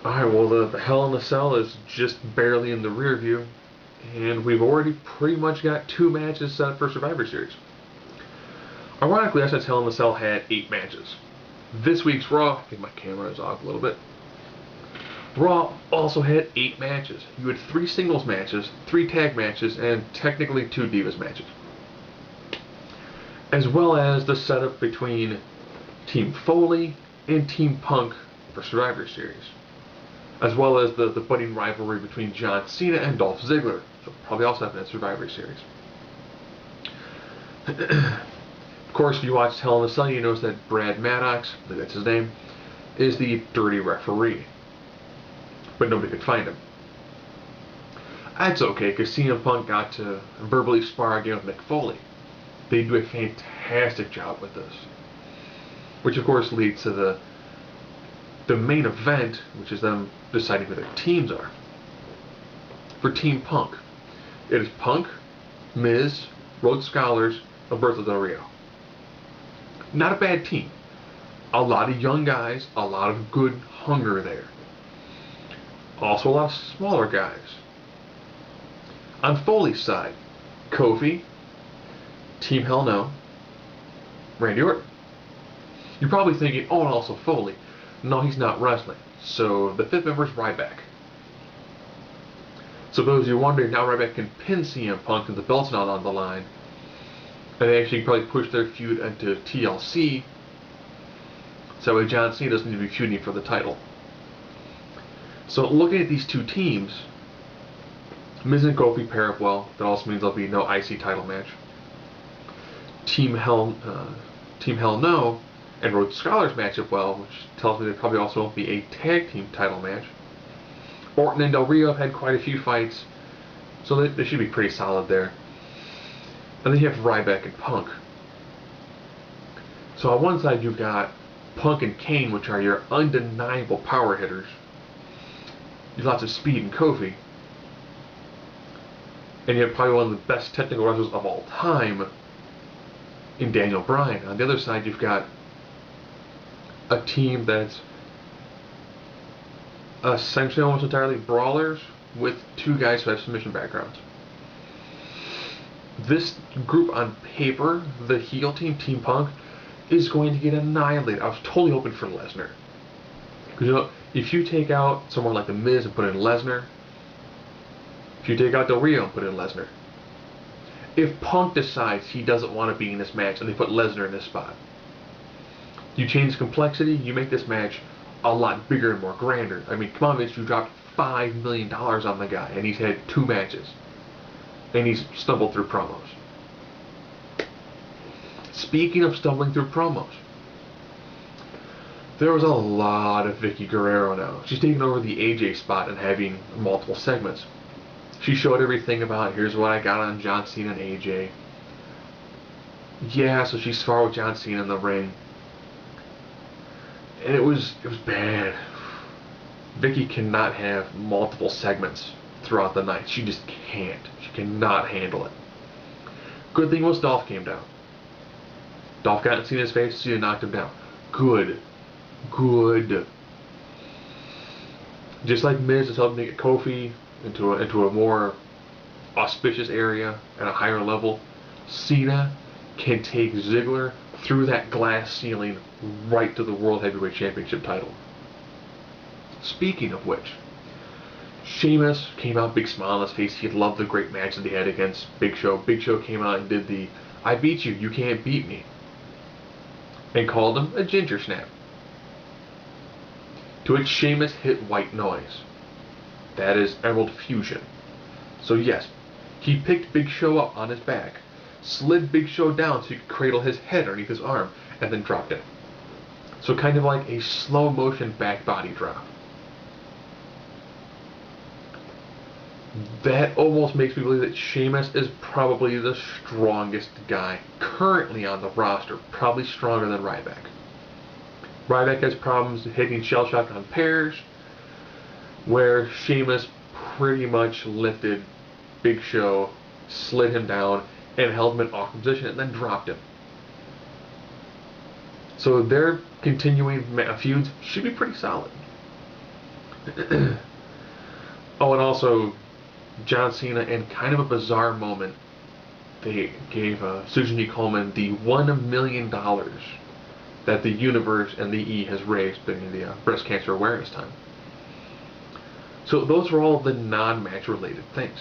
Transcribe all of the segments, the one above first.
Alright, well, the Hell in a Cell is just barely in the rear view, and we've already pretty much got 2 matches set for Survivor Series. Ironically, SN's Hell in a Cell had 8 matches. This week's Raw, I think my camera is off a little bit. Raw also had 8 matches. You had 3 singles matches, 3 tag matches, and technically 2 Divas matches. As well as the setup between Team Foley and Team Punk for Survivor Series. As well as the budding rivalry between John Cena and Dolph Ziggler. So probably also happen in Survivor Series. Of course, if you watched Hell in a Cell, you notice that Brad Maddox, I think that's his name, is the dirty referee. But nobody could find him. That's okay, because CM Punk got to verbally spar again with Mick Foley. They do a fantastic job with this. Which of course leads to the main event, which is them deciding who their teams are. For Team Punk, it is Punk, Miz, Rhodes Scholars, Alberto Del Rio. Not a bad team. A lot of young guys, a lot of good hunger there. Also a lot of smaller guys. On Foley's side, Kofi, Team Hell No, Randy Orton. You're probably thinking, oh, and also Foley. No, he's not wrestling. So the 5th member is Ryback. So those of you wondering, now Ryback can pin CM Punk and the belt's not on the line. And they actually probably push their feud into TLC. So that way John Cena doesn't need to be feuding for the title. So looking at these 2 teams, Miz and Kofi pair up well. That also means there'll be no IC title match. Team Hell No and Rhodes Scholars match up well, which tells me there probably also won't be a tag team title match. Orton and Del Rio have had quite a few fights, so they should be pretty solid there. And then you have Ryback and Punk. So on one side you've got Punk and Kane, which are your undeniable power hitters. You've lots of speed in Kofi. And you have probably one of the best technical wrestlers of all time in Daniel Bryan. On the other side you've got a team that's essentially almost entirely brawlers with 2 guys who have submission backgrounds. This group on paper, the heel team, Team Punk, is going to get annihilated. I was totally hoping for Lesnar. Because if you take out someone like The Miz and put in Lesnar, if you take out Del Rio and put in Lesnar, if Punk decides he doesn't want to be in this match and they put Lesnar in this spot, you change the complexity, you make this match a lot bigger and more grander. I mean, come on, Vince, you dropped $5 million on the guy, and he's had 2 matches. And he's stumbled through promos. Speaking of stumbling through promos, there was a lot of Vickie Guerrero now. She's taking over the AJ spot and having multiple segments. She showed everything about, here's what I got on John Cena and AJ. Yeah, so she sparred with John Cena in the ring. And it was bad. Vickie cannot have multiple segments throughout the night. She just can't. She cannot handle it. Good thing was Dolph came down. Dolph got in Cena's face, Cena knocked him down. Good. Good. Just like Miz is helping to get Kofi into a more auspicious area at a higher level, Cena can take Ziggler through that glass ceiling right to the World Heavyweight Championship title. Speaking of which, Sheamus came out, big smile on his face. He loved the great match that he had against Big Show. Big Show came out and did the "I beat you, you can't beat me," and called him a ginger snap. To which Sheamus hit white noise. That is Emerald Fusion. So yes, he picked Big Show up on his back, slid Big Show down so he could cradle his head underneath his arm, and then dropped it. So kind of like a slow motion back body drop. That almost makes me believe that Sheamus is probably the strongest guy currently on the roster, probably stronger than Ryback. Ryback has problems hitting shell shock on pairs, where Sheamus pretty much lifted Big Show, slid him down, and held him in awkward position, and then dropped him. So their continuing feuds should be pretty solid. Oh, and also John Cena, in kind of a bizarre moment, they gave Susan G. Komen the $1 million that the universe and the E has raised during the breast cancer awareness time. So those are all the non-match related things.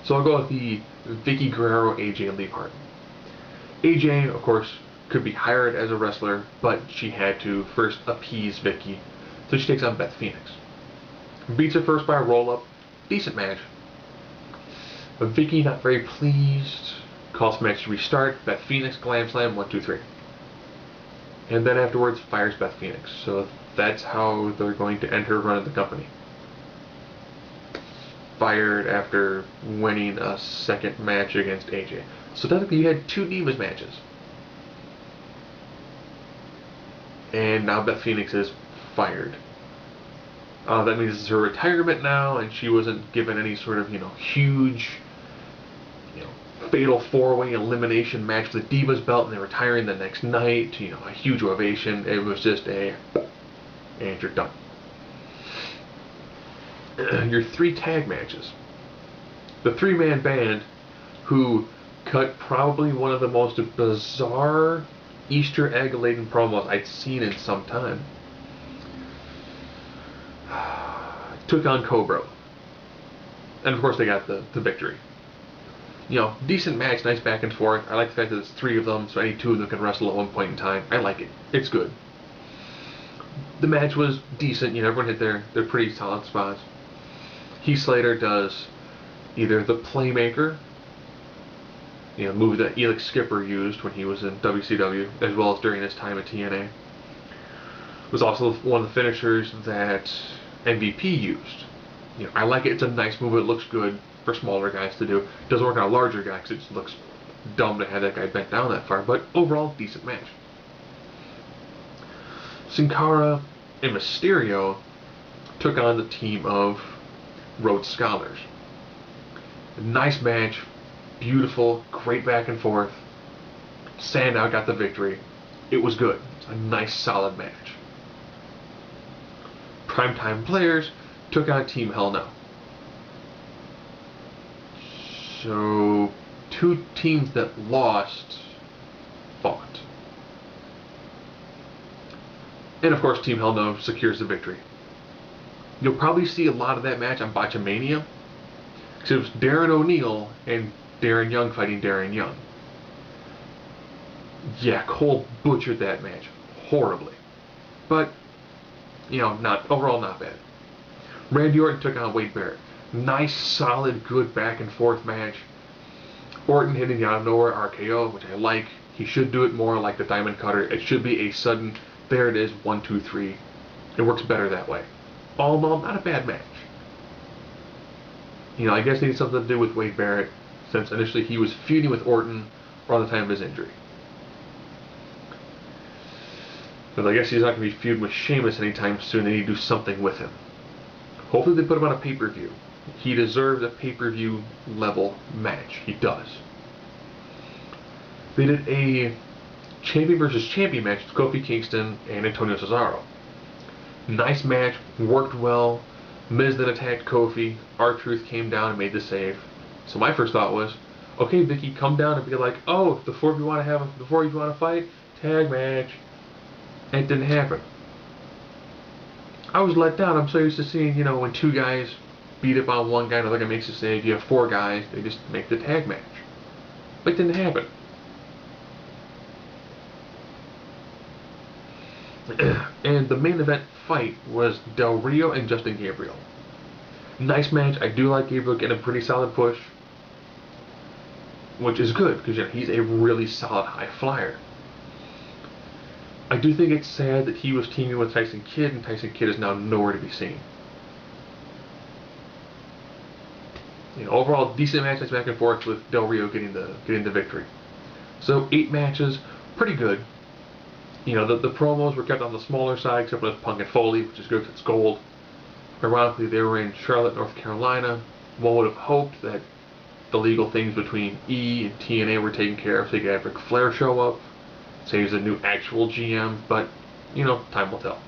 So I'll go with the Vickie Guerrero AJ Lee part. AJ, of course, could be hired as a wrestler, but she had to first appease Vickie. So she takes on Beth Phoenix. Beats her first by a roll-up. Decent match. But Vickie not very pleased. Calls the match to restart. Beth Phoenix glam slam 1, 2, 3. And then afterwards fires Beth Phoenix. So that's how they're going to end her run of the company. Fired after winning a second match against AJ. So technically you had 2 Divas matches. And now Beth Phoenix is fired. That means it's her retirement now, and she wasn't given any sort of, huge, fatal 4-way elimination match for the Divas belt, and they're retiring the next night, a huge ovation. It was just and you're done. Your 3 tag matches. The 3-man band, who cut probably one of the most bizarre Easter egg-laden promos I'd seen in some time. Took on Cobra. And of course they got the victory. Decent match, nice back and forth. I like the fact that there's 3 of them, so any 2 of them can wrestle at one point in time. I like it. It's good. The match was decent, everyone hit their pretty solid spots. Heath Slater does either the Playmaker, move that Elix Skipper used when he was in WCW, as well as during his time at TNA. It was also one of the finishers that MVP used. I like it. It's a nice move. It looks good for smaller guys to do. It doesn't work on a larger guy because it just looks dumb to have that guy bent down that far. But overall, decent match. Sin Cara and Mysterio took on the team of Rhodes Scholars. A nice match. Beautiful. Great back and forth. Sandow got the victory. It was good. It's a nice, solid match. Primetime Players took on Team Hell No. So, 2 teams that lost fought. And of course, Team Hell No secures the victory. You'll probably see a lot of that match on Botchamania, because it was Darren O'Neill and Darren Young fighting Darren Young. Yeah, Cole butchered that match horribly. But overall not bad. Randy Orton took on Wade Barrett. Nice, solid, good back and forth match. Orton hitting the out of nowhere RKO, which I like. He should do it more like the Diamond Cutter. It should be a sudden, there it is, 1, 2, 3. It works better that way. All in all, not a bad match. I guess it needs something to do with Wade Barrett, since initially he was feuding with Orton around the time of his injury. But I guess he's not going to be feuding with Sheamus anytime soon. They need to do something with him. Hopefully they put him on a pay-per-view. He deserves a pay-per-view level match. He does. They did a champion versus champion match with Kofi Kingston and Antonio Cesaro. Nice match. Worked well. Miz then attacked Kofi. R-Truth came down and made the save. So my first thought was, okay, Vickie, come down and be like, oh, before you want to fight, tag match. And it didn't happen. I was let down. I'm so used to seeing, when 2 guys beat up on one guy, another guy makes a save. You have 4 guys, they just make the tag match. But it didn't happen. And the main event fight was Del Rio and Justin Gabriel. Nice match. I do like Gabriel getting a pretty solid push, which is good because he's a really solid high flyer. I do think it's sad that he was teaming with Tyson Kidd, and Tyson Kidd is now nowhere to be seen. Overall, decent matches back and forth with Del Rio getting the victory. So 8 matches, pretty good. The promos were kept on the smaller side, except for Punk and Foley, which is good because it's gold. Ironically, they were in Charlotte, North Carolina. One would have hoped that the legal things between E and TNA were taken care of, so you could have Ric Flair show up. Say he's a new actual GM, but, time will tell.